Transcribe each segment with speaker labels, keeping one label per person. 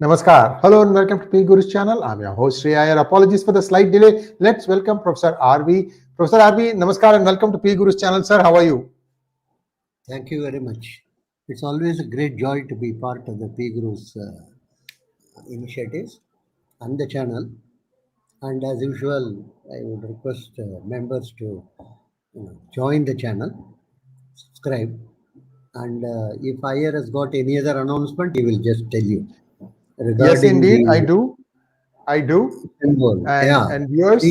Speaker 1: Namaskar. Hello and welcome to 𝗏𝗏𝗏 channel. I'm your host Sree Iyer. Apologies for the slight delay. Let's welcome Professor 𝗟𝗏𝗏𝗏. Professor 𝗟𝗏𝗏, Namaskar and welcome to 𝗏𝗏𝗏𝗏's channel, sir. How are you?
Speaker 2: Thank you very much. It's always a great joy to be part of the 𝗏𝗏𝗏's initiatives and the channel. And as usual, I would request members to join the channel, subscribe, and if Iyer has got any other announcement, he will just tell you.
Speaker 1: Yes, indeed, I do. And viewers,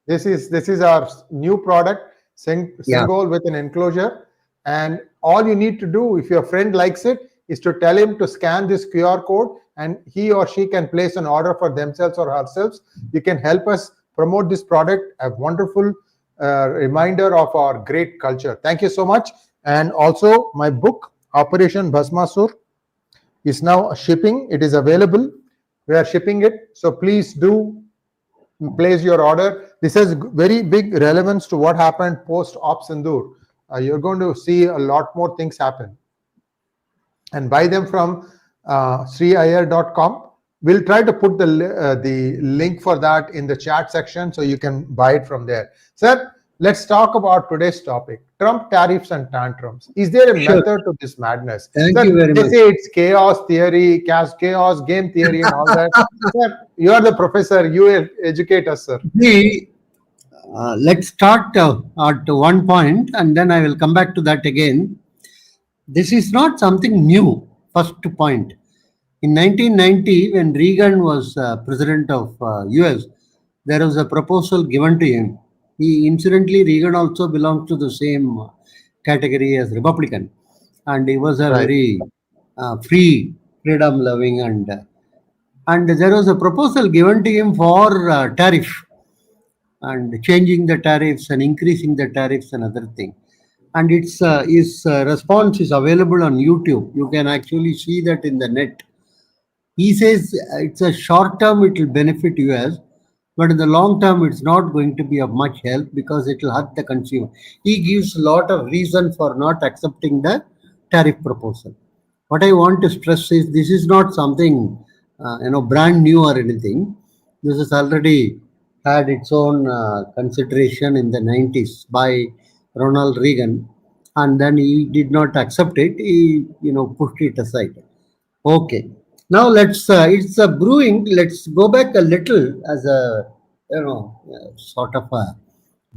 Speaker 1: this is our new product, Symbol with an enclosure. And all you need to do, if your friend likes it, is to tell him to scan this QR code, and he or she can place an order for themselves or herself. You can help us promote this product, a wonderful reminder of our great culture. Thank you so much. And also, my book, Operation Bhasmasur, is now shipping. It is available. We are shipping it. So please do place your order. This has very big relevance to what happened post-Op Sindoor. You're going to see a lot more things happen. And buy them from sreeiyer.com. We'll try to put the link for that in the chat section so you can buy it from there. Sir, let's talk about today's topic, Trump tariffs and tantrums. Is there a method to this madness?
Speaker 2: Thank you very much.
Speaker 1: They say it's chaos theory, chaos game theory and all that. Sir, you are the professor. You educate us, sir.
Speaker 2: Let's start at one point and then I will come back to that again. This is not something new, first point. In 1990, when Reagan was president of US, there was a proposal given to him. Incidentally, Reagan also belongs to the same category as Republican. And he was a very freedom-loving and there was a proposal given to him for tariff and changing the tariffs and increasing the tariffs and other things. And his response is available on YouTube. You can actually see that in the net. He says it's a short term, it will benefit US, but in the long term, it's not going to be of much help because it will hurt the consumer. He gives a lot of reason for not accepting the tariff proposal. What I want to stress is this is not something brand new or anything. This has already had its own consideration in the 90s by Ronald Reagan, and then he did not accept it. He pushed it aside. Okay. Now it's a brewing. Let's go back a little as a sort of a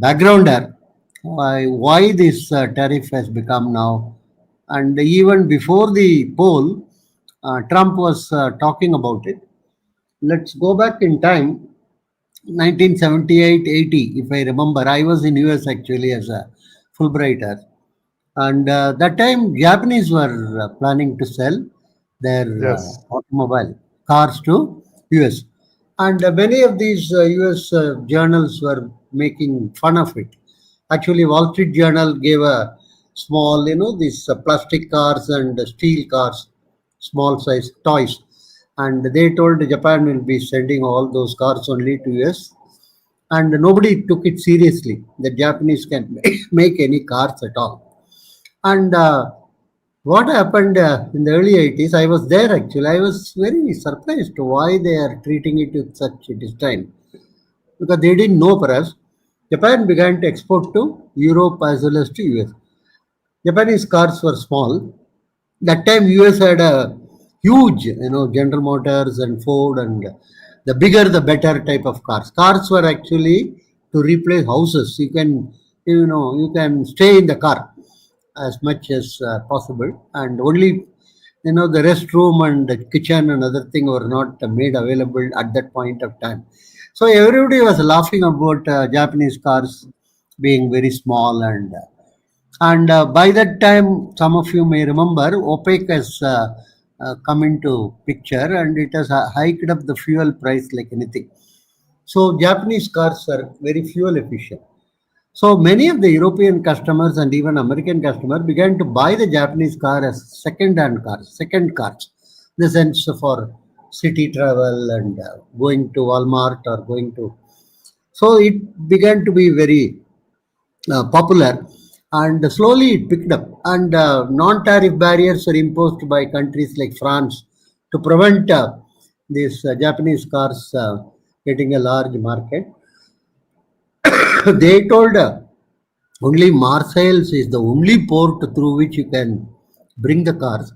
Speaker 2: backgrounder why this tariff has become now. And even before the poll, Trump was talking about it. Let's go back in time, 1978-80, if I remember. I was in US actually as a Fulbrighter, and that time Japanese were planning to sell their automobile cars to US, and many of these US journals were making fun of it. Actually, Wall Street Journal gave a small, these plastic cars and steel cars, small size toys, and they told Japan will be sending all those cars only to US, and nobody took it seriously that Japanese can make any cars at all. And what happened in the early 80s, I was there actually. I was very surprised why they are treating it with such disdain. Because they didn't know perhaps. Japan began to export to Europe as well as to US. Japanese cars were small. That time US had a huge, General Motors and Ford, and the bigger the better type of cars. Cars were actually to replace houses. You can, you can stay in the car as much as possible, and only the restroom and the kitchen and other thing were not made available at that point of time. So everybody was laughing about Japanese cars being very small, and by that time, some of you may remember, OPEC has come into picture, and it has hiked up the fuel price like anything. So Japanese cars are very fuel efficient. So many of the European customers and even American customers began to buy the Japanese car as second cars, in the sense for city travel and going to Walmart or going to. So it began to be very popular, and slowly it picked up. And non-tariff barriers were imposed by countries like France to prevent these Japanese cars getting a large market. They told only Marseilles is the only port through which you can bring the cars,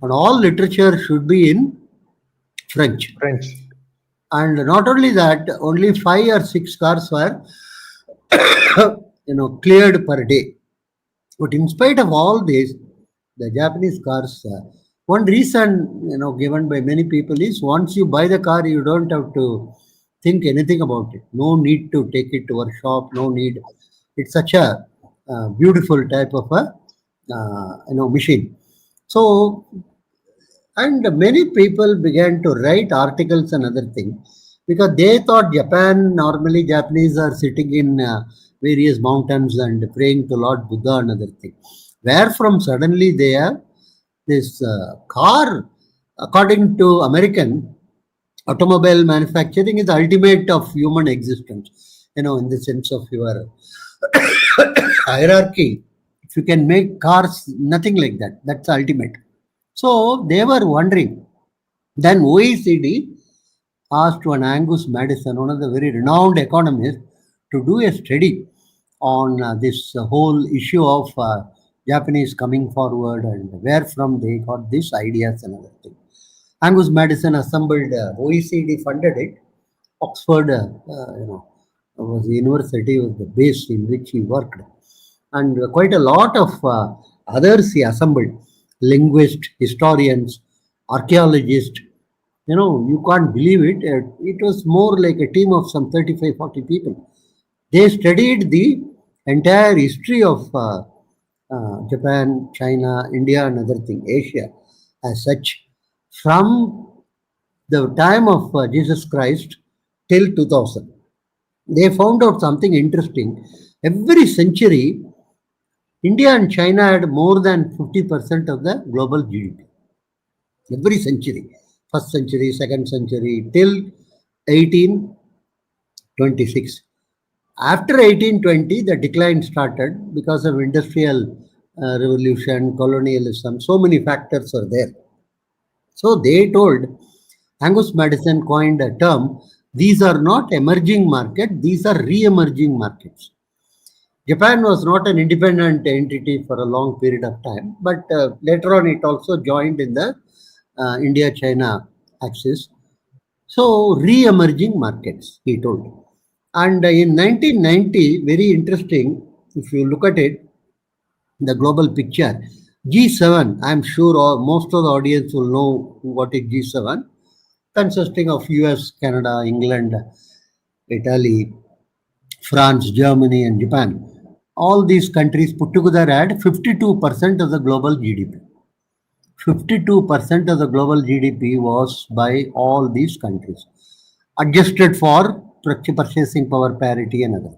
Speaker 2: and all literature should be in French. And not only that, only 5 or 6 cars were cleared per day. But in spite of all this, the Japanese cars, one reason given by many people is once you buy the car, you don't have to think anything about it. No need to take it to a shop. No need. It's such a beautiful type of a machine. So, and many people began to write articles and other things because they thought normally Japanese are sitting in various mountains and praying to Lord Buddha and other things. Where from suddenly they have this car, according to American, automobile manufacturing is the ultimate of human existence. In the sense of your hierarchy, if you can make cars, nothing like that. That's ultimate. So they were wondering. Then OECD asked one Angus Maddison, one of the very renowned economists, to do a study on this whole issue of Japanese coming forward and where from they got these ideas and other things. Angus Maddison assembled, OECD funded it. Oxford, was the university, was the base in which he worked. And quite a lot of others he assembled, linguists, historians, archaeologists. You can't believe it. It was more like a team of some 35, 40 people. They studied the entire history of Japan, China, India, and other thing, Asia as such, from the time of Jesus Christ till 2000. They found out something interesting. Every century, India and China had more than 50% of the global GDP. Every century. First century, second century, till 1826. After 1820, the decline started because of industrial revolution, colonialism. So many factors are there. So they told, Angus Maddison coined a term, these are not emerging markets, these are re-emerging markets. Japan was not an independent entity for a long period of time, but later on it also joined in the India-China axis. So re-emerging markets, he told. And in 1990, very interesting, if you look at it, the global picture, G7, I'm sure most of the audience will know what is G7, consisting of US, Canada, England, Italy, France, Germany, and Japan. All these countries put together had 52% of the global GDP. 52% of the global GDP was by all these countries, adjusted for purchasing power parity and other.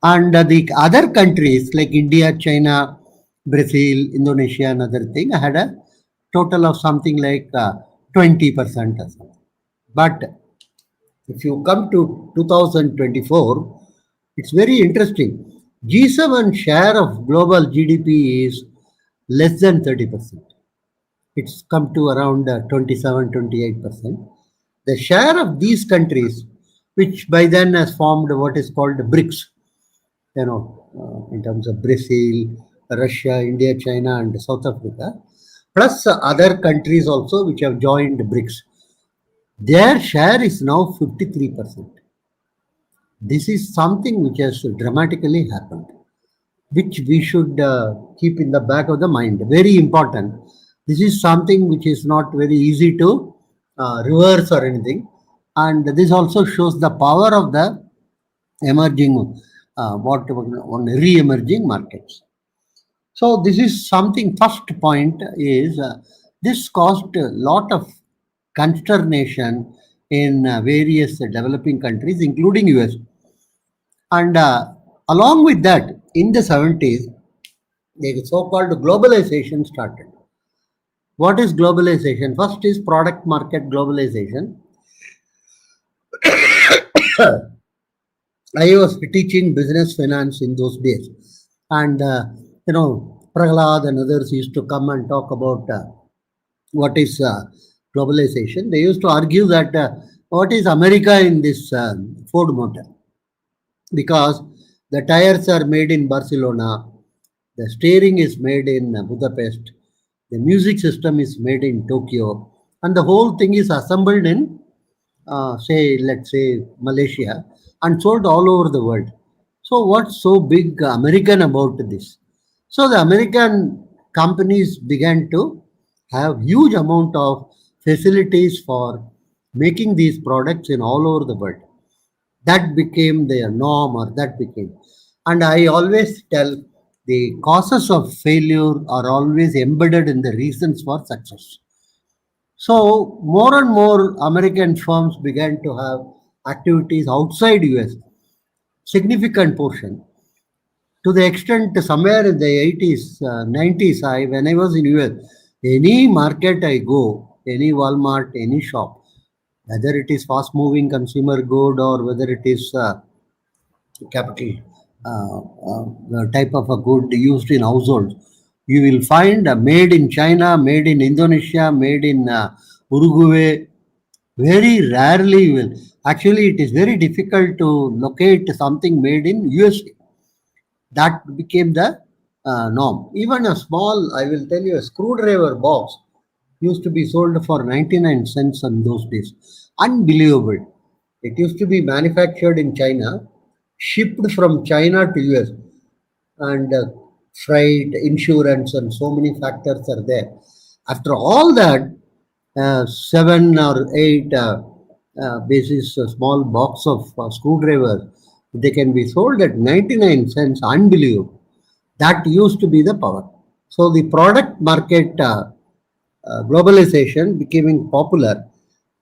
Speaker 2: And the other countries like India, China, Brazil, Indonesia, and other thing had a total of something like 20% or something. But if you come to 2024, it's very interesting. G7 share of global GDP is less than 30%. It's come to around 27, 28%. The share of these countries, which by then has formed what is called BRICS, in terms of Brazil, Russia, India, China, and South Africa, plus other countries also which have joined BRICS, their share is now 53%. This is something which has dramatically happened, which we should keep in the back of the mind. Very important. This is something which is not very easy to reverse or anything. And this also shows the power of the emerging, re-emerging markets. So this is something, first point is this caused a lot of consternation in various developing countries, including US. And along with that, in the 70s, the so-called globalization started. What is globalization? First is product market globalization. I was teaching business finance in those days. And, Prahlad and others used to come and talk about what is globalization, they used to argue that what is America in this Ford motor? Because the tires are made in Barcelona, the steering is made in Budapest, the music system is made in Tokyo, and the whole thing is assembled in, let's say, Malaysia, and sold all over the world. So what's so big American about this? So the American companies began to have huge amount of facilities for making these products in all over the world. That became their norm, or that became. And I always tell, the causes of failure are always embedded in the reasons for success. So more and more American firms began to have activities outside US, significant portion, to the extent somewhere in the 80s, 90s, when I was in US, any market I go, any Walmart, any shop, whether it is fast moving consumer good or whether it is capital type of a good used in households, you will find made in China, made in Indonesia, made in Uruguay. Very rarely you will. Actually, it is very difficult to locate something made in USA. That became the norm. Even a small, I will tell you, a screwdriver box used to be sold for 99 cents in those days. Unbelievable. It used to be manufactured in China, shipped from China to US, and freight, insurance, and so many factors are there. After all that, 7 or 8 basis small box of screwdrivers, they can be sold at 99 cents. Unbelievable. That used to be the power. So the product market globalization becoming popular,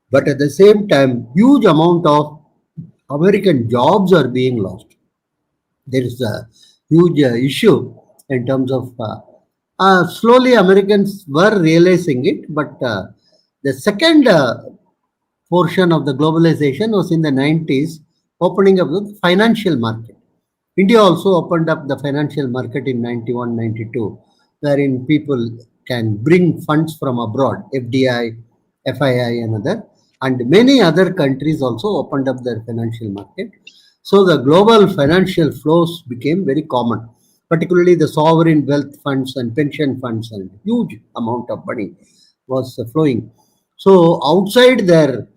Speaker 2: but at the same time, huge amount of American jobs are being lost. There is a huge issue in terms of slowly Americans were realizing it, but the second portion of the globalization was in the 90s, opening up the financial market. India also opened up the financial market in 91, 92, wherein people can bring funds from abroad, FDI, FII, and other. And many other countries also opened up their financial market. So the global financial flows became very common, particularly the sovereign wealth funds and pension funds, and huge amount of money was flowing. So outside their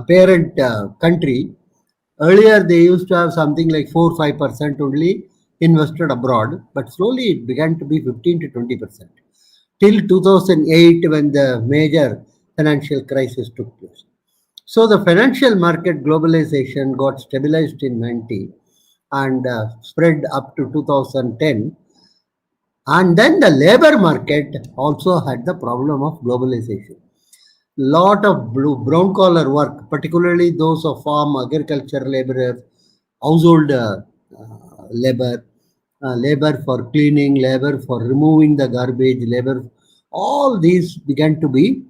Speaker 2: parent country, earlier they used to have something like 4-5% only invested abroad, but slowly it began to be 15 to 20%. Till 2008, when the major financial crisis took place. So the financial market globalization got stabilized in 90 and spread up to 2010. And then the labor market also had the problem of globalization. Lot of brown collar work, particularly those of farm, agriculture laborers, household labor, labor for cleaning, labor for removing the garbage, labor, all these began to be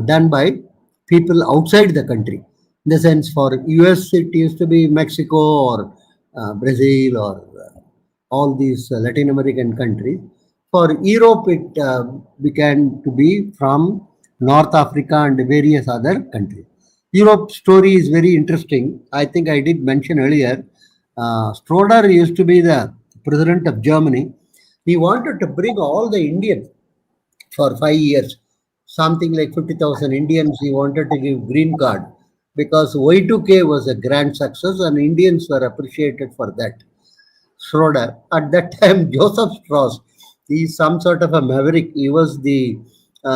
Speaker 2: done by people outside the country. In the sense, for US it used to be Mexico or Brazil or all these Latin American countries. For Europe it began to be from North Africa and various other countries. Europe's story is very interesting. I think I did mention earlier, Schroeder used to be the president of Germany. He wanted to bring all the Indians for 5 years. Something like 50,000 Indians he wanted to give green card, because Y2K was a grand success and Indians were appreciated for that. Schroeder, at that time, Joseph Strauss, he is some sort of a maverick. He was the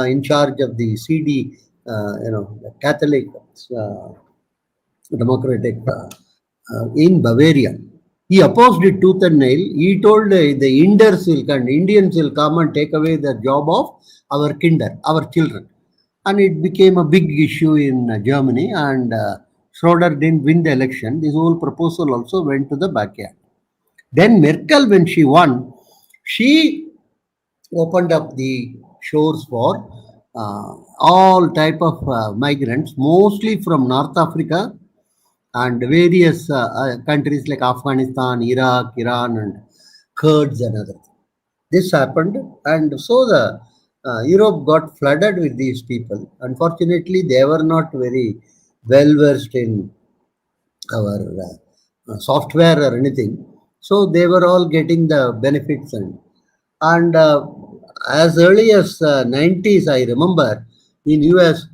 Speaker 2: in charge of the CD, the Catholic Democratic in Bavaria. He opposed it tooth and nail. He told the Indians will come and take away the job of our kinder, our children. And it became a big issue in Germany, and Schroeder didn't win the election. This whole proposal also went to the backyard. Then Merkel, when she won, she opened up the shores for all type of migrants, mostly from North Africa and various countries like Afghanistan, Iraq, Iran, and Kurds and others. This happened, and so the Europe got flooded with these people. Unfortunately, they were not very well versed in our software or anything. So they were all getting the benefits and as early as 90s, I remember in US,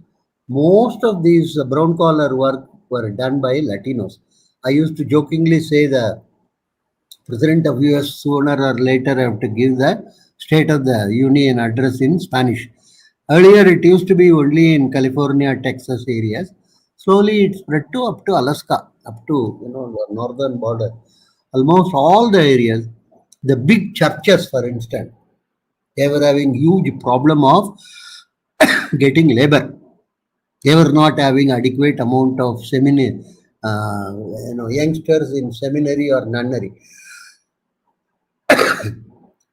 Speaker 2: most of these brown collar work were done by Latinos. I used to jokingly say the President of US sooner or later have to give the State of the Union address in Spanish. Earlier, it used to be only in California, Texas areas. Slowly, it spread to up to Alaska, up to the northern border. Almost all the areas, the big churches, for instance, they were having huge problem of getting labor. They were not having adequate amount of seminary, youngsters in seminary or nunnery.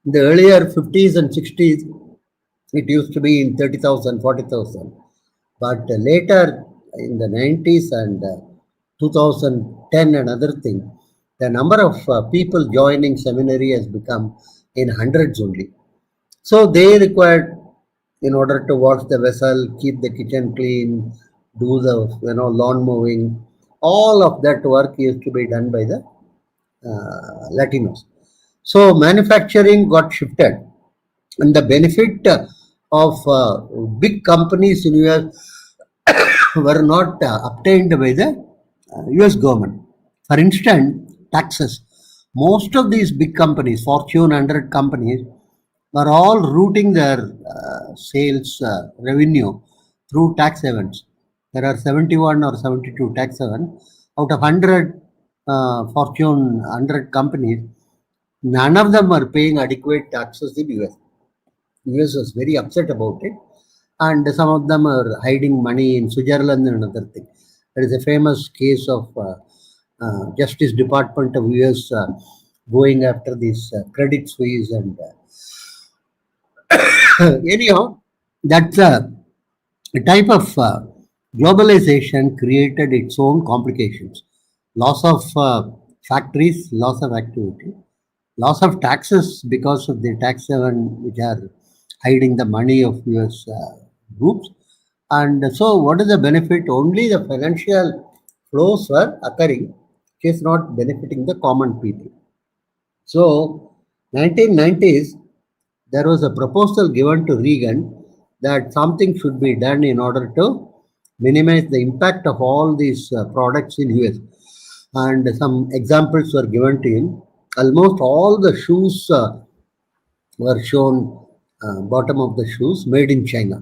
Speaker 2: In the earlier 50s and 60s, it used to be in 30,000, 40,000. But later in the 90s and 2010 and other thing, the number of people joining seminary has become in hundreds only. So they required, in order to wash the vessel, keep the kitchen clean, do the lawn mowing, all of that work used to be done by the Latinos. So manufacturing got shifted, and the benefit of big companies in US were not obtained by the US government. For instance, taxes. Most of these big companies, Fortune 100 companies, were all routing their sales revenue through tax havens. There are 71 or 72 tax havens. Out of 100 Fortune 100 companies, none of them are paying adequate taxes in US. US was very upset about it, and some of them are hiding money in Switzerland and another thing. There is a famous case of Justice Department of US going after this Credit Suisse and anyhow, that's a type of globalization created its own complications. Loss of factories, loss of activity, loss of taxes because of the tax haven which are hiding the money of US groups. And so what is the benefit? Only the financial flows were occurring, which is not benefiting the common people. So 1990s, there was a proposal given to Reagan that something should be done in order to minimize the impact of all these products in US. And some examples were given to him. Almost all the shoes were shown, bottom of the shoes, made in China,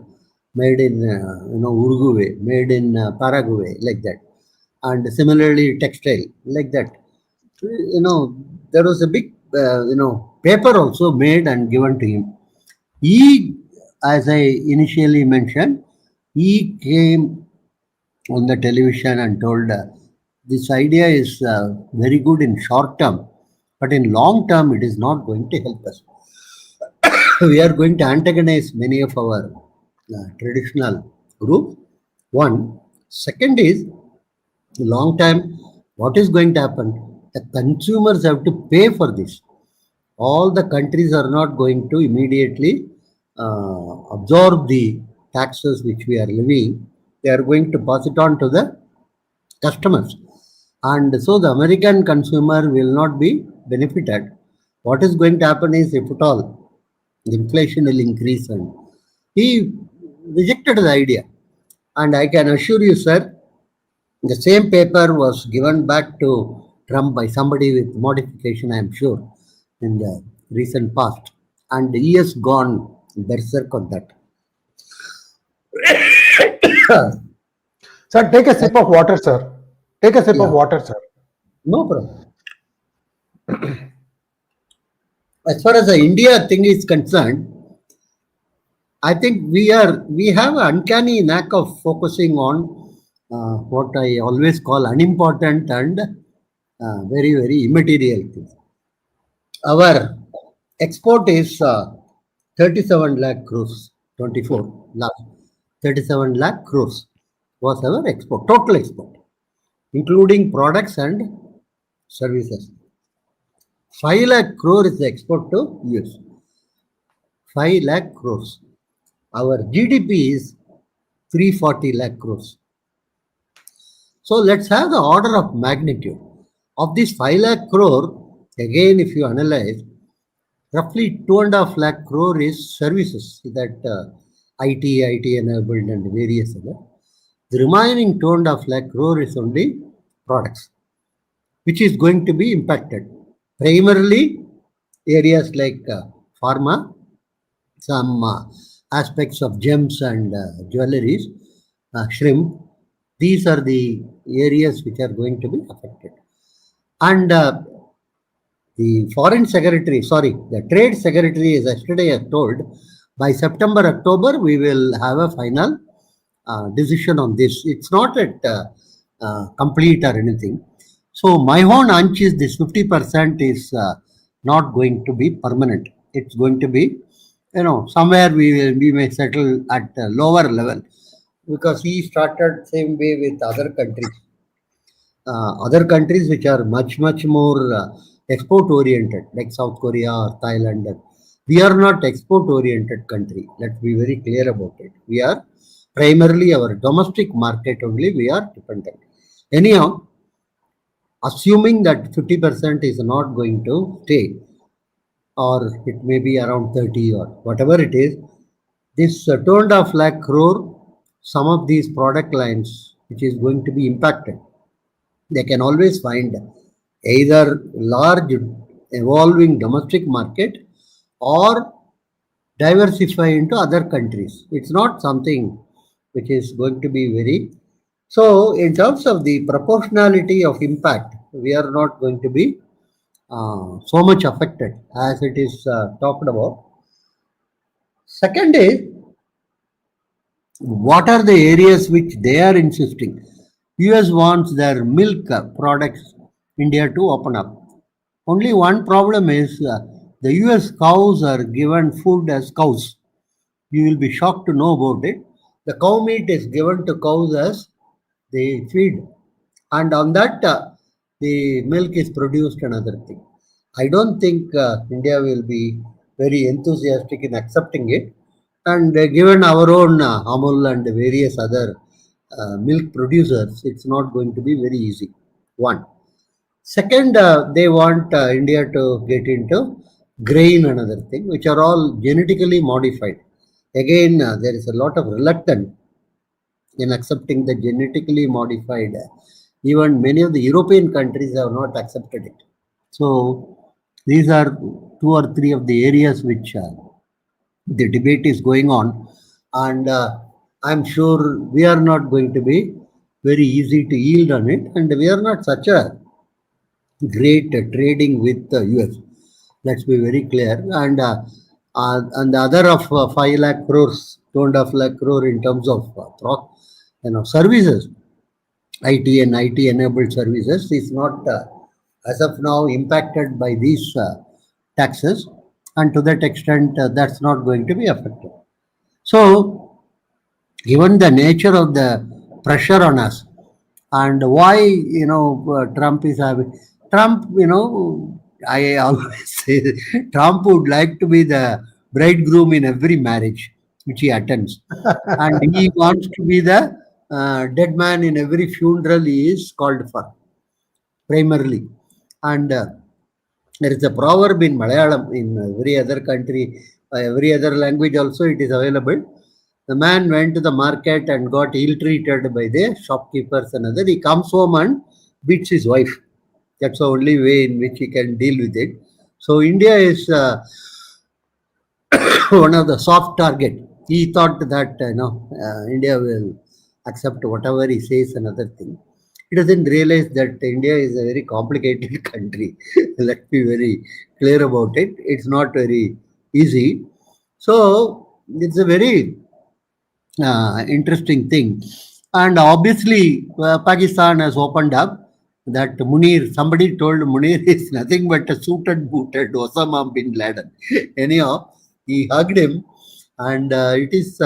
Speaker 2: made in Uruguay, made in Paraguay, like that. And similarly, textile, like that. There was a big, paper also made and given to him. He, as I initially mentioned, he came on the television and told this idea is very good in short term, but in long term, it is not going to help us. We are going to antagonize many of our traditional groups. One. Second is, long time, what is going to happen? The consumers have to pay for this. All the countries are not going to immediately absorb the taxes which we are levying. They are going to pass it on to the customers. And so the American consumer will not be benefited. What is going to happen is, if at all, the inflation will increase. And he rejected the idea. And I can assure you, sir, the same paper was given back to Trump by somebody with modification, I am sure, in the recent past. And he has gone berserk on that.
Speaker 1: Sir, take a sip of water, sir. Take a sip of water, sir.
Speaker 2: No problem. As far as the India thing is concerned, I think we have an uncanny knack of focusing on what I always call unimportant and very, very immaterial things. Our export is 37 lakh crores, 24 lakh, 37 lakh crores was our export, total export, including products and services. 5 lakh crore is the export to US. 5 lakh crores. our GDP is 340 lakh crores. So let's have the order of magnitude. Of this 5 lakh crore, again, if you analyze, roughly 2.5 lakh crore is services that IT enabled and various other. The remaining 2.5 lakh crore is only products, which is going to be impacted. Primarily areas like pharma, some aspects of gems and jewelries, shrimp. These are the areas which are going to be affected. And the foreign secretary, the trade secretary, as yesterday I told, by September, October, we will have a final decision on this. It's not at complete or anything. So my own hunch is this 50% is not going to be permanent. It's going to be, somewhere we may settle at a lower level, because he started same way with other countries. Other countries which are much more export oriented, like South Korea or Thailand. We are not export oriented country. Let's be very clear about it. We are primarily our domestic market only we are dependent. Anyhow, assuming that 50% is not going to stay, or it may be around 30 or whatever it is, this 2.5 lakh crore, some of these product lines which is going to be impacted, they can always find either large evolving domestic market or diversify into other countries. It's not something which is going to be very. So in terms of the proportionality of impact, we are not going to be so much affected as it is talked about. Second is, what are the areas which they are insisting? US wants their milk products India to open up. Only one problem is the US cows are given food as cows. You will be shocked to know about it. The cow meat is given to cows as they feed, and on that the milk is produced another thing. I don't think India will be very enthusiastic in accepting it, and given our own Amul and various other milk producers, it's not going to be very easy. One. Second, they want India to get into grain, another thing, which are all genetically modified. Again, there is a lot of reluctance in accepting the genetically modified. Even many of the European countries have not accepted it. So these are 2 or 3 of the areas which the debate is going on, and I'm sure we are not going to be very easy to yield on it, and we are not such a great trading with the US. Let's be very clear. And the other of 5 lakh crores, 2.5 lakh crore in terms of services, IT and IT enabled services is not as of now impacted by these taxes, and to that extent that's not going to be affected. So given the nature of the pressure on us, and why Trump is having I always say Trump would like to be the bridegroom in every marriage which he attends, and he wants to be the dead man in every funeral he is called for, primarily. And there is a proverb in Malayalam, in every other country, every other language also it is available. The man went to the market and got ill-treated by the shopkeepers and other. He comes home and beats his wife. That's the only way in which he can deal with it. So India is one of the soft target. He thought that India will accept whatever he says, another thing. He doesn't realize that India is a very complicated country. Let's be very clear about it. It's not very easy. So it's a very interesting thing. And obviously, Pakistan has opened up. That Munir, somebody told Munir is nothing but a suited booted Osama bin Laden. Anyhow, he hugged him, and it is,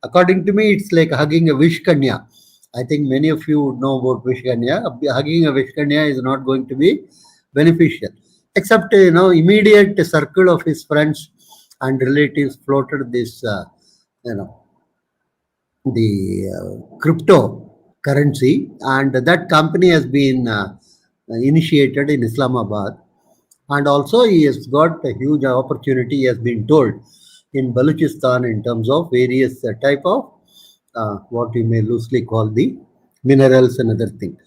Speaker 2: according to me, it's like hugging a 𝗏𝗏𝗏𝗧. I think many of you would know about 𝗏𝗏𝗏𝗧. Hugging a 𝗏𝗏𝗏𝗏𝗧 is not going to be beneficial, except immediate circle of his friends and relatives floated this the cryptocurrency, and that company has been initiated in Islamabad, and also he has got a huge opportunity, he has been told, in Balochistan in terms of various type of what we may loosely call the minerals and other things.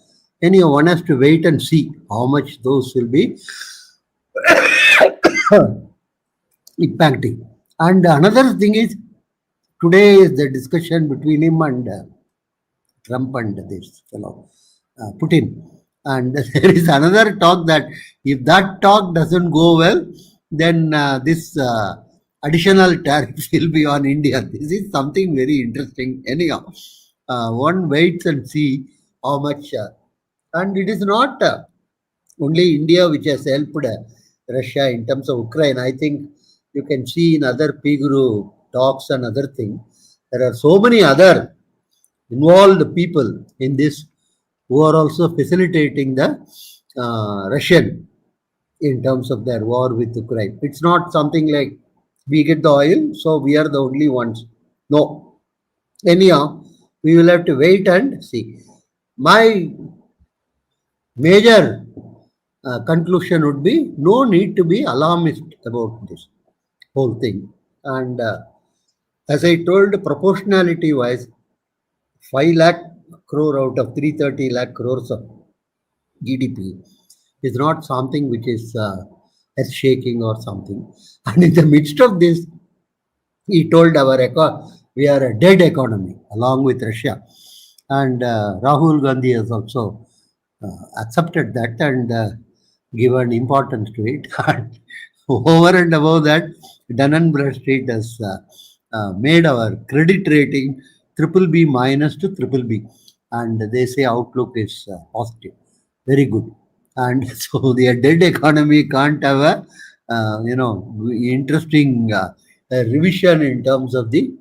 Speaker 2: Anyhow, one has to wait and see how much those will be impacting. And another thing is, today is the discussion between him and Trump and this fellow Putin. And there is another talk that if that talk doesn't go well, then this additional tariff will be on India. This is something very interesting. Anyhow, one waits and see how much. And it is not only India which has helped Russia in terms of Ukraine. I think you can see in other Piguru talks and other things, there are so many other involved people in this who are also facilitating the Russian in terms of their war with Ukraine. It's not something like we get the oil, so we are the only ones. No. Anyhow, we will have to wait and see. My major conclusion would be no need to be alarmist about this whole thing. And as I told, proportionality wise, 5 lakh crore out of 330 lakh crores of GDP is not something which is earth shaking or something. And in the midst of this, he told we are a dead economy along with Russia. And Rahul Gandhi has also accepted that and given importance to it. And over and above that, Dun & Bradstreet has made our credit rating BBB minus to BBB, and they say outlook is positive. Very good. And so the dead economy can't have a interesting revision in terms of the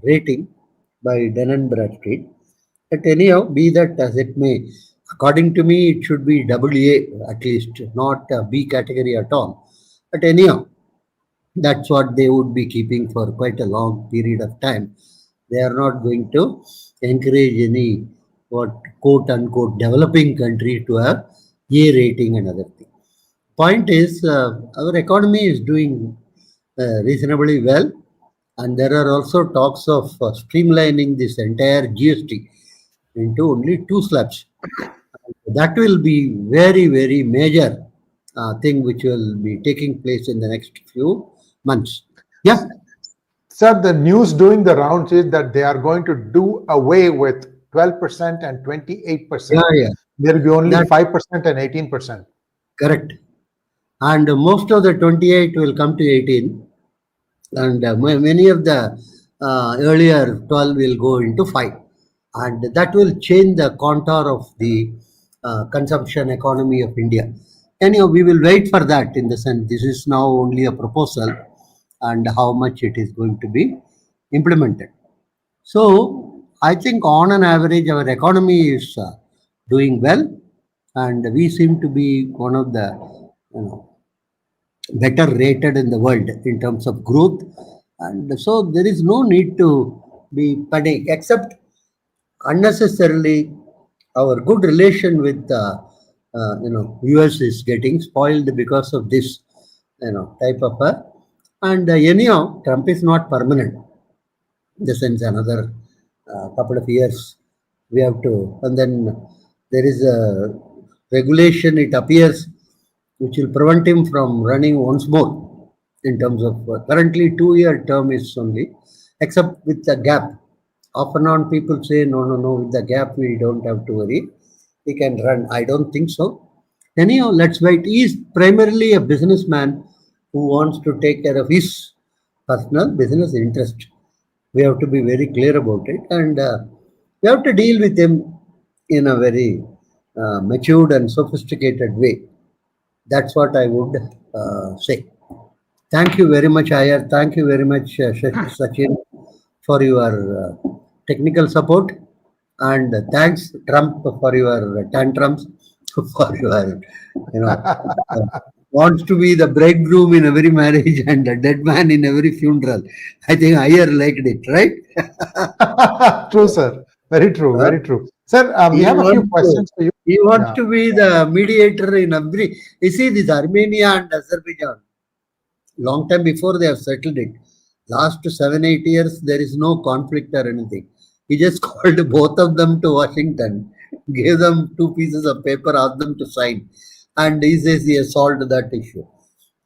Speaker 2: rating by Dun & Bradstreet. But anyhow, be that as it may, according to me, it should be AA at least, not B category at all. But anyhow, that's what they would be keeping for quite a long period of time. They are not going to encourage any quote unquote developing country to have A rating and other thing. Point is, our economy is doing reasonably well, and there are also talks of streamlining this entire GST into only 2 slabs. That will be very, very major thing which will be taking place in the next few months. Yeah.
Speaker 1: Sir, the news doing the rounds is that they are going to do away with 12% and 28%.
Speaker 2: Yeah.
Speaker 1: There will be only 5% and 18%.
Speaker 2: Correct. And most of the 28 will come to 18. And many of the earlier 12 will go into 5. And that will change the contour of the consumption economy of India. Anyhow, we will wait for that in the sense this is now only a proposal and how much it is going to be implemented. So I think on an average, our economy is doing well, and we seem to be one of the better rated in the world in terms of growth. And so there is no need to be panic, except unnecessarily our good relation with US is getting spoiled because of this type of a. And anyhow, Trump is not permanent. In the sense, another couple of years we have to, and then there is a regulation, it appears, which will prevent him from running once more in terms of currently 2-year term is only, except with the gap. Off and on people say, no, with the gap we don't have to worry. He can run. I don't think so. Anyhow, let's wait. He is primarily a businessman who wants to take care of his personal business interest. We have to be very clear about it, and we have to deal with him in a very matured and sophisticated way. That's what I would say. Thank you very much, Iyer. Thank you very much, Sachin, for your technical support. And thanks, Trump, for your tantrums, for your, wants to be the bridegroom in every marriage and a dead man in every funeral. I think Iyer liked it, right?
Speaker 1: True, sir. Very true.
Speaker 2: Huh?
Speaker 1: Very true. Sir, we
Speaker 2: He
Speaker 1: have a few
Speaker 2: wants to,
Speaker 1: questions for you.
Speaker 2: he wants
Speaker 1: Yeah.
Speaker 2: to be the mediator in every. You see, this Armenia and Azerbaijan, long time before they have settled it. Last 7-8 years, there is no conflict or anything. He just called both of them to Washington, gave them 2 pieces of paper, asked them to sign, and he says he has solved that issue.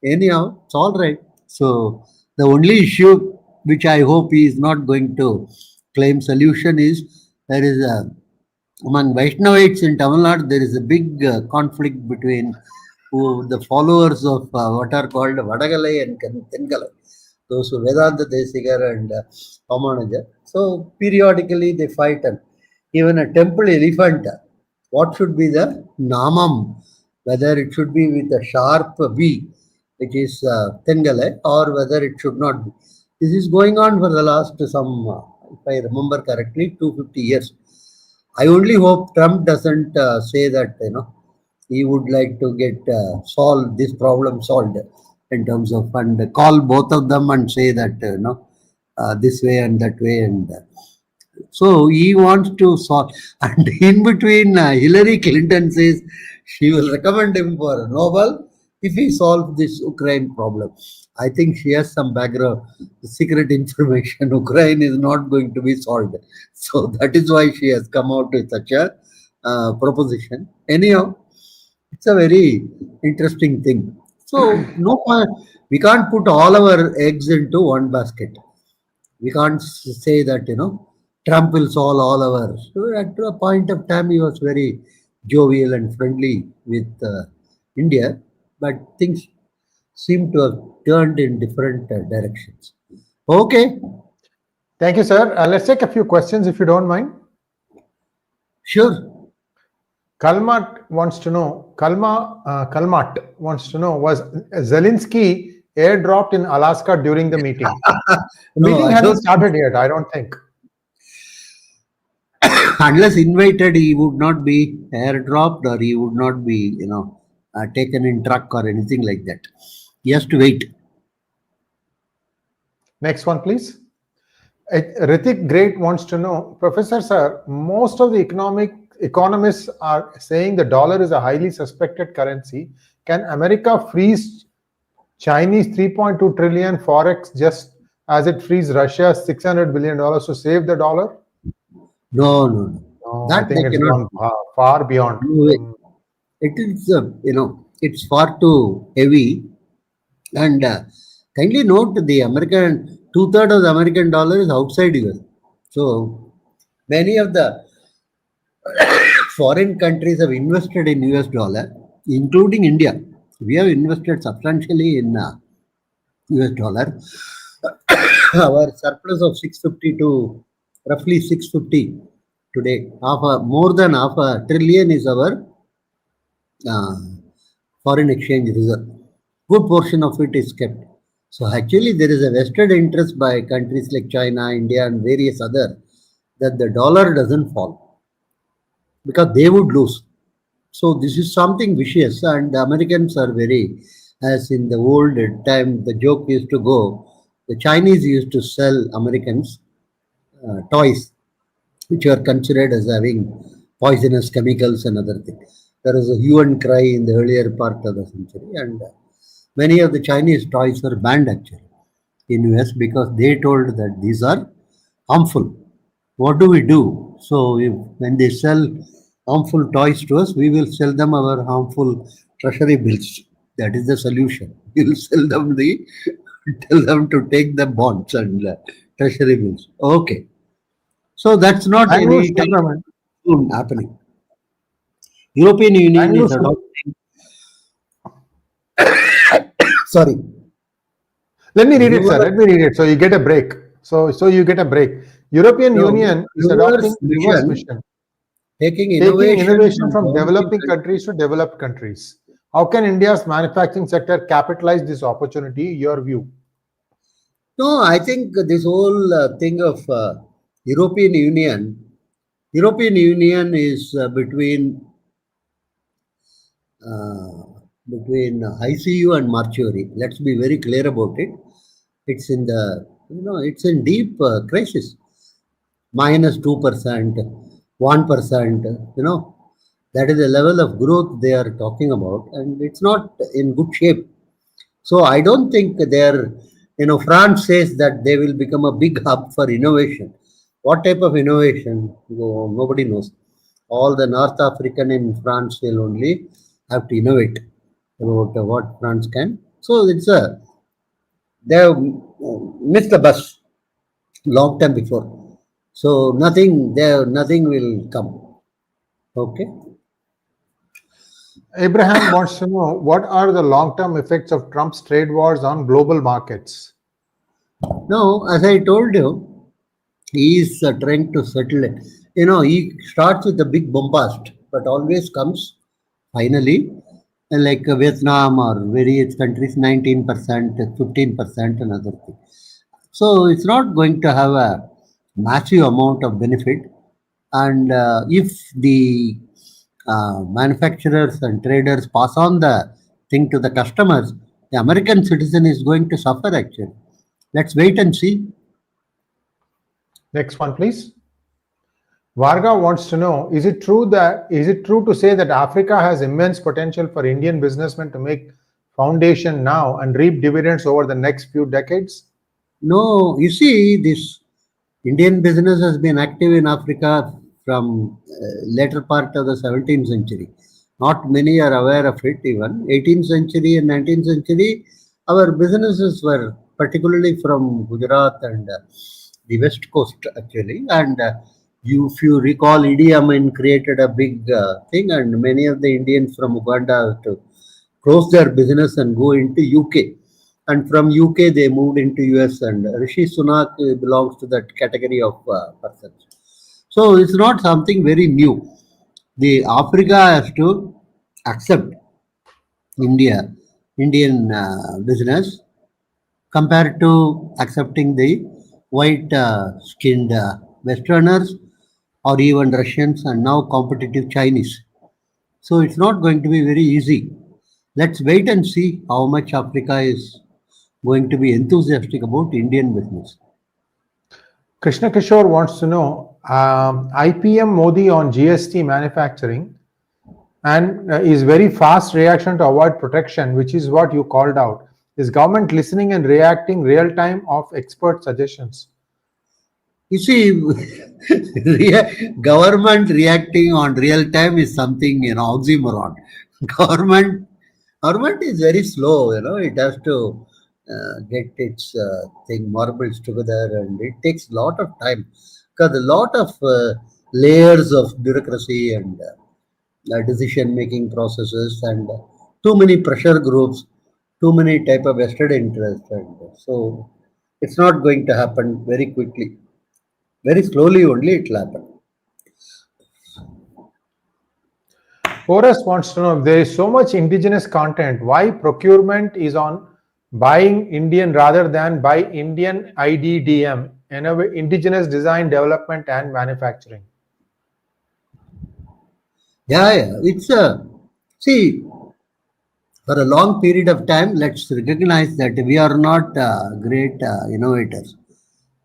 Speaker 2: Anyhow, it's all right. So the only issue which I hope he is not going to claim solution is there is a among Vaishnavites in Tamil Nadu, there is a big conflict between the followers of what are called 𝗥𝗘𝗙𝗪 and 𝗟𝗘𝗙𝗪, those who 𝗤𝗏𝗍𝒪 and 𝗏𝗏𝗪. So periodically they fight, and even a temple elephant, what should be the namam, whether it should be with a sharp V, which is 𝗟𝗘𝗙𝗪, or whether it should not be. This is going on for the last if I remember correctly, 250 years. I only hope Trump doesn't say that, he would like to get solve this problem solved in terms of, and call both of them and say that, this way and that way. And so he wants to solve. And in between, Hillary Clinton says she will recommend him for Nobel if he solves this Ukraine problem. I think she has some background, secret information. Ukraine is not going to be solved. So that is why she has come out with such a proposition. Anyhow, it's a very interesting thing. So no, we can't put all our eggs into one basket. We can't say that, Trump will solve all our. So at a point of time, he was very jovial and friendly with India, but things seem to have turned in different directions. Okay.
Speaker 1: Thank you, sir. Let's take a few questions if you don't mind.
Speaker 2: Sure.
Speaker 1: Kalmat wants to know, Kalmat wants to know, was Zelensky airdropped in Alaska during the meeting? The meeting hasn't started yet, I don't think.
Speaker 2: Unless invited, he would not be airdropped, or he would not be, taken in truck or anything like that. He has to wait.
Speaker 1: Next one, please. Hrithik Great wants to know, Professor sir, most of the economists are saying the dollar is a highly suspected currency. Can America freeze Chinese 3.2 trillion forex just as it frees Russia's $600 billion to save the dollar?
Speaker 2: No.
Speaker 1: I think it's gone far beyond.
Speaker 2: It is, it's far too heavy. And kindly note, the American, 2/3 of the American dollar is outside US. So many of the foreign countries have invested in US dollar, including India. We have invested substantially in US dollar. Our surplus of 650 to roughly 650 today, more than $500 billion is our foreign exchange reserve. Good portion of it is kept. So actually there is a vested interest by countries like China, India and various other that the dollar doesn't fall, because they would lose. So this is something vicious, and the Americans are very, as in the old time, the joke used to go, the Chinese used to sell Americans toys which are considered as having poisonous chemicals and other things. There was a hue and cry in the earlier part of the century, and many of the Chinese toys were banned actually in US because they told that these are harmful. What do we do? So when they sell harmful toys to us, we will sell them our harmful treasury bills. That is the solution. We will sell them tell them to take the bonds and treasury bills. Okay. So that's not any time soon happening. European Union is adopting. Sorry.
Speaker 1: Let me read it, sir. Let me read it. So you get a break. So you get a break. European Union is adopting reverse mission,
Speaker 2: taking innovation
Speaker 1: from developing countries to developed countries. How can India's manufacturing sector capitalize this opportunity? Your view?
Speaker 2: No, I think this whole thing of European Union is between between ICU and mortuary. Let's be very clear about it. It's in the, it's in deep crisis. -2%, 1%, that is the level of growth they are talking about, and it's not in good shape. So I don't think they're, France says that they will become a big hub for innovation. What type of innovation? Nobody knows. All the North African in France will only have to innovate about what France can. So they have missed the bus long time before. So nothing will come. Okay.
Speaker 1: Abraham wants to know, what are the long-term effects of Trump's trade wars on global markets?
Speaker 2: No, as I told you, he is trying to settle it. He starts with a big bombast, but always comes finally, like Vietnam or various countries, 19%, 15%, and other things. So it's not going to have a massive amount of benefit. And if the manufacturers and traders pass on the thing to the customers, the American citizen is going to suffer actually. Let's wait and see.
Speaker 1: Next one, please. Varga wants to know, is it true to say that Africa has immense potential for Indian businessmen to make foundation now and reap dividends over the next few decades?
Speaker 2: No, you see, this Indian business has been active in Africa from later part of the 17th century. Not many are aware of it even. 18th century and 19th century, our businesses were particularly from Gujarat and the west coast actually. And if you recall, Idi Amin created a big thing, and many of the Indians from Uganda to close their business and go into UK. And from UK, they moved into US, and Rishi Sunak belongs to that category of persons. So it's not something very new. The Africa has to accept Indian business compared to accepting the white-skinned Westerners or even Russians and now competitive Chinese. So it's not going to be very easy. Let's wait and see how much Africa is going to be enthusiastic about Indian business.
Speaker 1: Krishna Kishore wants to know, IPM Modi on GST manufacturing and is very fast reaction to avoid protection, which is what you called out. Is government listening and reacting real time of expert suggestions?
Speaker 2: You see, government reacting on real time is something, oxymoron. Government is very slow, it has to get its marbles together, and it takes a lot of time because a lot of layers of bureaucracy and decision-making processes and too many pressure groups, too many type of vested interest, and so it's not going to happen very quickly. Very slowly only it will happen.
Speaker 1: Forrest wants to know, if there is so much indigenous content, why procurement is on buying Indian rather than buy Indian IDDM, indigenous design, development and manufacturing?
Speaker 2: Yeah. It's see, for a long period of time, let's recognize that we are not great innovators.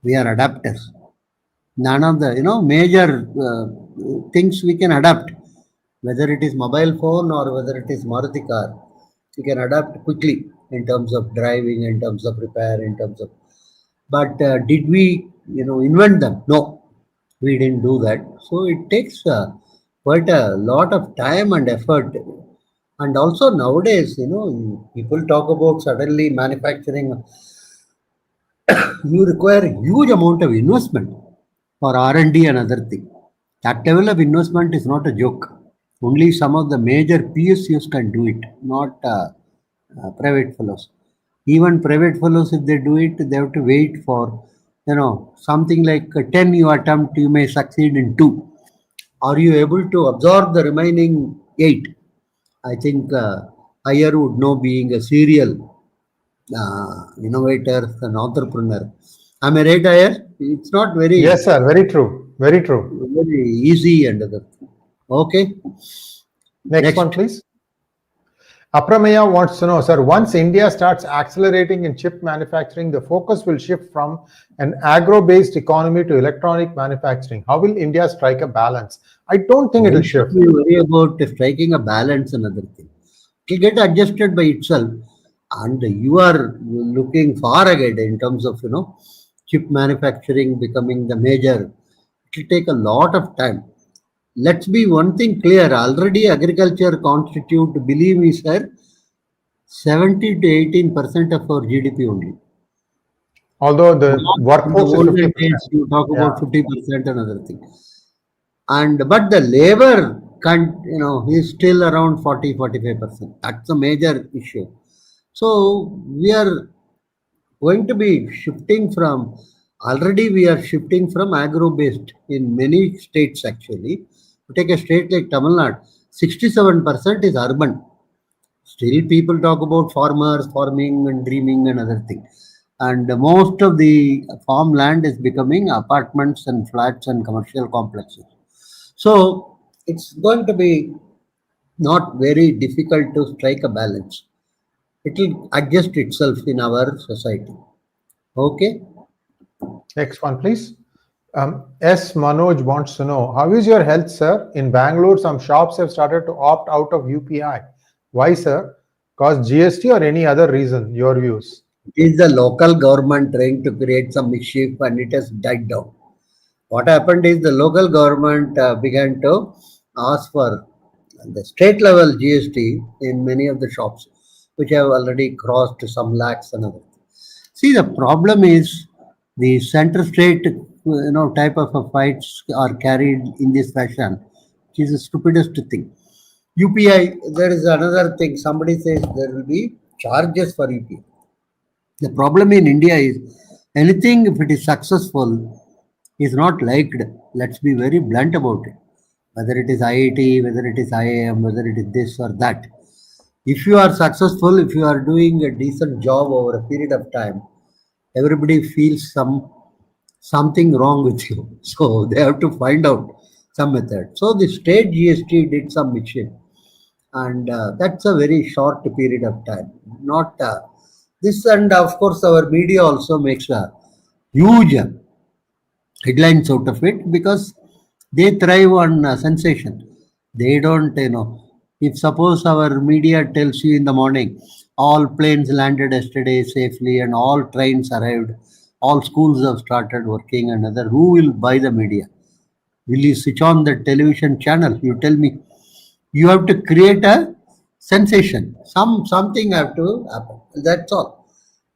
Speaker 2: We are adapters. None of the major things we can adapt, whether it is mobile phone or whether it is Maruti car, we can adapt quickly in terms of driving, in terms of repair, in terms of. But did we invent them? No, we didn't do that. So it takes quite a lot of time and effort. And also nowadays, people talk about suddenly manufacturing. You require a huge amount of investment for R&D and other thing. That level of investment is not a joke. Only some of the major PSUs can do it, not private fellows. Even private fellows, if they do it, they have to wait for, something like 10 you attempt, you may succeed in 2. Are you able to absorb the remaining 8? I think Iyer would know, being a serial innovator and entrepreneur. Am I right, Iyer? It's not very...
Speaker 1: Yes, sir. Very true. Very true.
Speaker 2: Very easy and other. Okay.
Speaker 1: Next one, please. Apramaya wants to know, sir, once India starts accelerating in chip manufacturing, the focus will shift from an agro-based economy to electronic manufacturing. How will India strike a balance? I don't think it will shift.
Speaker 2: We worry about striking a balance, another thing. It will get adjusted by itself, and you are looking far ahead in terms of chip manufacturing becoming the major. It will take a lot of time. Let's be one thing clear. Already agriculture constitute, believe me, sir, 70 to 18% of our GDP only.
Speaker 1: Although the workforce is 50%.
Speaker 2: Days, you talk about 50% another thing. But the labor is still around 40-45%. That's a major issue. So we are going to be shifting from, already we are shifting from agro-based in many states actually. Take a state like Tamil Nadu, 67% is urban. Still people talk about farmers, farming and dreaming and other things. And most of the farmland is becoming apartments and flats and commercial complexes. So it's going to be not very difficult to strike a balance. It will adjust itself in our society. Okay.
Speaker 1: Next one, please. S. Manoj wants to know, how is your health, sir? In Bangalore, some shops have started to opt out of UPI. Why, sir? Cause GST or any other reason? Your views?
Speaker 2: It is the local government trying to create some mischief and it has died down. What happened is the local government began to ask for the state level GST in many of the shops, which have already crossed some lakhs and other. See, the problem is the center-state type of fights are carried in this fashion, which is the stupidest thing. UPI, there is another thing. Somebody says there will be charges for UPI. The problem in India is anything, if it is successful, is not liked. Let's be very blunt about it. Whether it is IIT, whether it is IIM, whether it is this or that. If you are successful, if you are doing a decent job over a period of time, everybody feels something wrong with you. So they have to find out some method. So the state GST did some mission. And that's a very short period of time. Not this, and of course our media also makes a huge headlines out of it because they thrive on sensation. They don't, if suppose our media tells you in the morning, all planes landed yesterday safely and all trains arrived, all schools have started working and other, who will buy the media? Will you switch on the television channel? You tell me. You have to create a sensation. Something have to happen. That's all.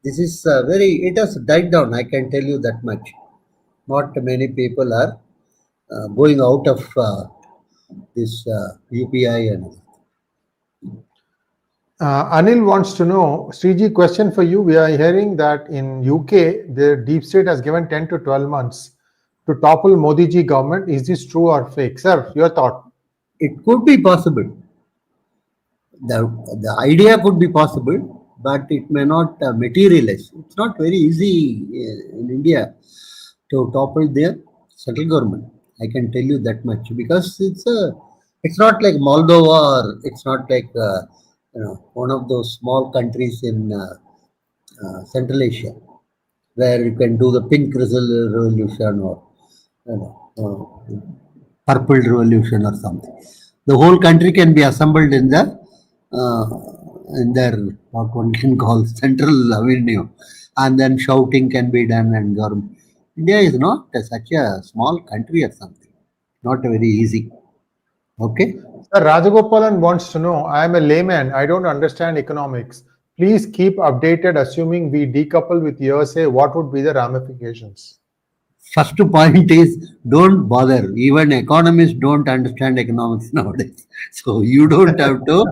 Speaker 2: This is it has died down. I can tell you that much. Not many people are going out of this UPI and.
Speaker 1: Anil wants to know, Sree, question for you. We are hearing that in UK, the deep state has given 10 to 12 months to topple Modi ji government. Is this true or fake? Sir, your thought?
Speaker 2: It could be possible. The idea could be possible, but it may not materialize. It's not very easy in India to topple their central government. I can tell you that much because it's not like Moldova or it's not like one of those small countries in Central Asia where you can do the pink revolution or purple revolution or something. The whole country can be assembled in their what one can call central avenue, and then shouting can be done and government. India is not such a small country or something. Not very easy. Okay.
Speaker 1: Sir, Rajagopalan wants to know, I am a layman. I don't understand economics. Please keep updated. Assuming we decouple with 𝗟𝗡𝗅, what would be the ramifications?
Speaker 2: First point is don't bother. Even economists don't understand economics nowadays. So you don't have to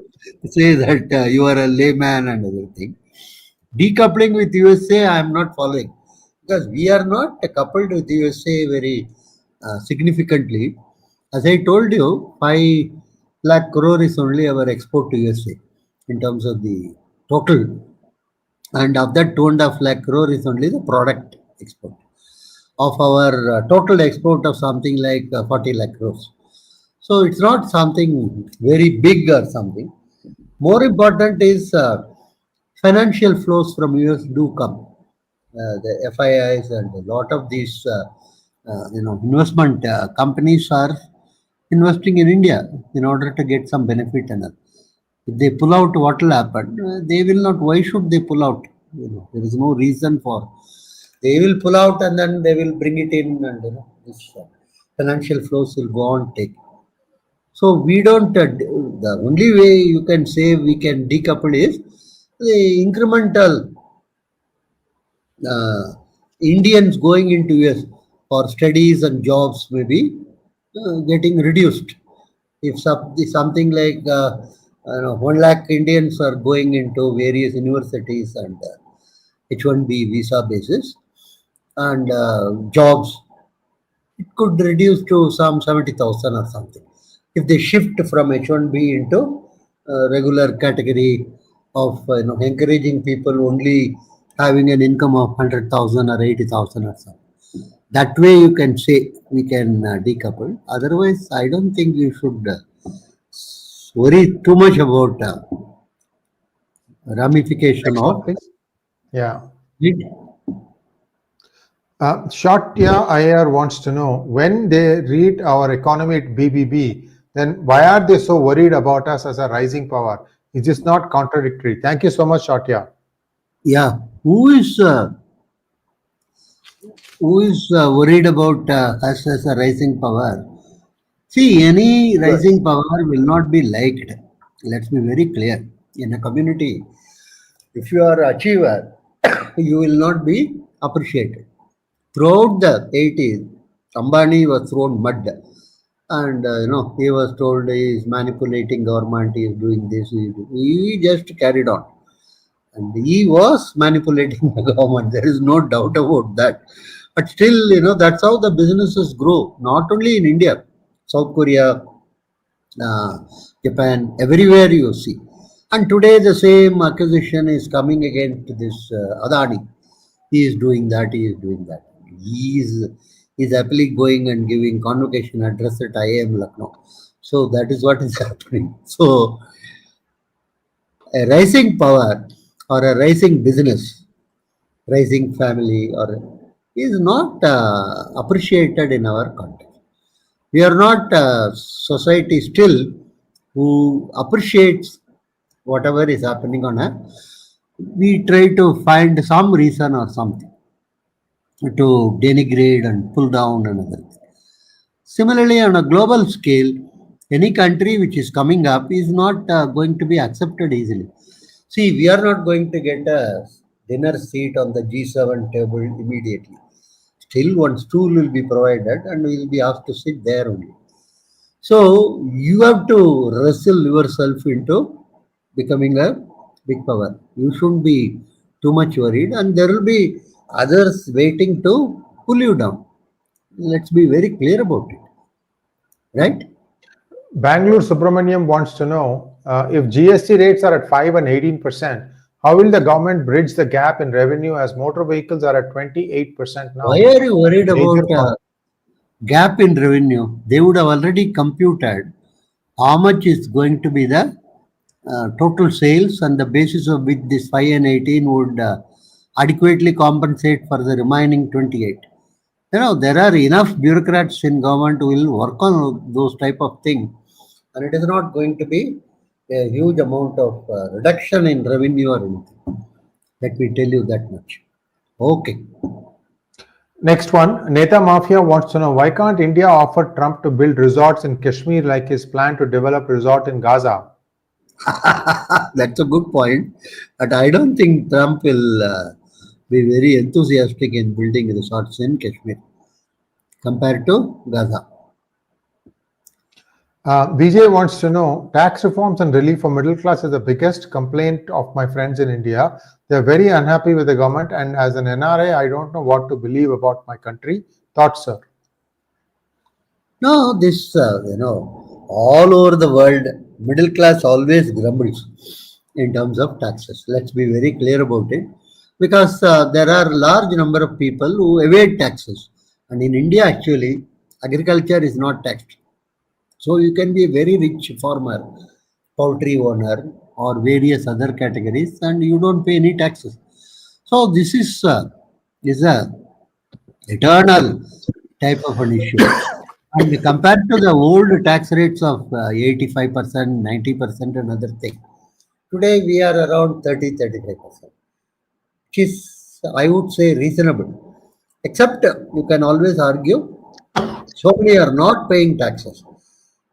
Speaker 2: say that you are a layman and other thing. Decoupling with USA, I am not following because we are not coupled with USA very significantly. As I told you, 5 lakh crore is only our export to USA in terms of the total. And of that 2.5 lakh crore is only the product export. Of our total export of something like 40 lakh crores. So it's not something very big or something. More important is financial flows from US do come. The FIIs and a lot of these investment companies are investing in India in order to get some benefit and all. If they pull out, what will happen? They will not. Why should they pull out? There is no reason for. They will pull out and then they will bring it in, and this financial flows will go on take. So we don't. The only way you can say we can decouple is the incremental Indians going into US for studies and jobs may be getting reduced. If something like 1 lakh Indians are going into various universities and H1B visa basis and jobs, it could reduce to some 70,000 or something. If they shift from H1B into regular category of encouraging people only having an income of 100,000 or 80,000 or something. That way you can say we can decouple. Otherwise, I don't think you should worry too much about ramification of it.
Speaker 1: 𝗤𝗘𝗃 Iyer wants to know, when they read our economy at BBB, then why are they so worried about us as a rising power? Is this not contradictory? Thank you so much, 𝗤𝗃𝗃.
Speaker 2: Yeah, who is worried about us as a rising power? See, any rising power will not be liked. Let's be very clear. In a community, if you are an achiever, you will not be appreciated. Throughout the 80s, Ambani was thrown mud. And, he was told he is manipulating government, he is doing this, he just carried on. And he was manipulating the government. There is no doubt about that. But still, that's how the businesses grow. Not only in India, South Korea, Japan, everywhere you see. And today the same accusation is coming against this Adani. He is doing that, he is doing that. He is happily going and giving convocation address at IIM Lucknow. So that is what is happening. So a rising power or a rising business, rising family, or is not appreciated in our country. We are not a society still who appreciates whatever is happening on a. We try to find some reason or something to denigrate and pull down another thing. Similarly, on a global scale, any country which is coming up is not going to be accepted easily. See, we are not going to get a dinner seat on the G7 table immediately. Still, one stool will be provided and we will be asked to sit there only. So, you have to wrestle yourself into becoming a big power. You shouldn't be too much worried, and there will be others waiting to pull you down. Let's be very clear about it. Right?
Speaker 1: Bangalore Subramaniam wants to know, if GST rates are at 5 and 18%, how will the government bridge the gap in revenue as motor vehicles are at 28% now?
Speaker 2: Why are you worried about gap in revenue? They would have already computed how much is going to be the total sales, and the basis of which this 5 and 18 would adequately compensate for the remaining 28. There are enough bureaucrats in government who will work on those type of things, and it is not going to be a huge amount of reduction in revenue or anything. Let me tell you that much. Okay.
Speaker 1: Next one, Neta Mafia wants to know, why can't India offer Trump to build resorts in Kashmir like his plan to develop resort in Gaza?
Speaker 2: That's a good point, but I don't think Trump will be very enthusiastic in building resorts in Kashmir compared to Gaza.
Speaker 1: Vijay wants to know, tax reforms and relief for middle class is the biggest complaint of my friends in India. They're very unhappy with the government, and as an NRA, I don't know what to believe about my country. Thoughts, sir?
Speaker 2: No, this, all over the world, middle class always grumbles in terms of taxes. Let's be very clear about it, because there are a large number of people who evade taxes. And in India, actually, agriculture is not taxed. So you can be a very rich farmer, poultry owner, or various other categories, and you don't pay any taxes. So this is a eternal type of an issue. And compared to the old tax rates of 85%, 90% and other thing, today we are around 30-35%, which is, I would say, reasonable. Except you can always argue, so many are not paying taxes.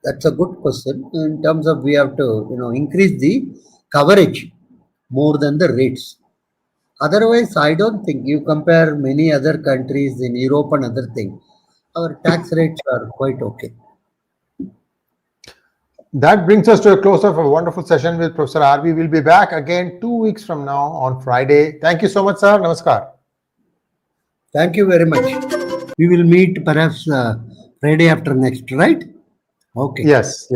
Speaker 2: That's a good question in terms of we have to, increase the coverage more than the rates. Otherwise, I don't think you compare many other countries in Europe and other things, our tax rates are quite okay.
Speaker 1: That brings us to a close of a wonderful session with Professor 𝗟𝗡𝗏. We'll be back again 2 weeks from now on Friday. Thank you so much, sir. Namaskar.
Speaker 2: Thank you very much. We will meet perhaps Friday after next, right? Okay.
Speaker 1: Yes.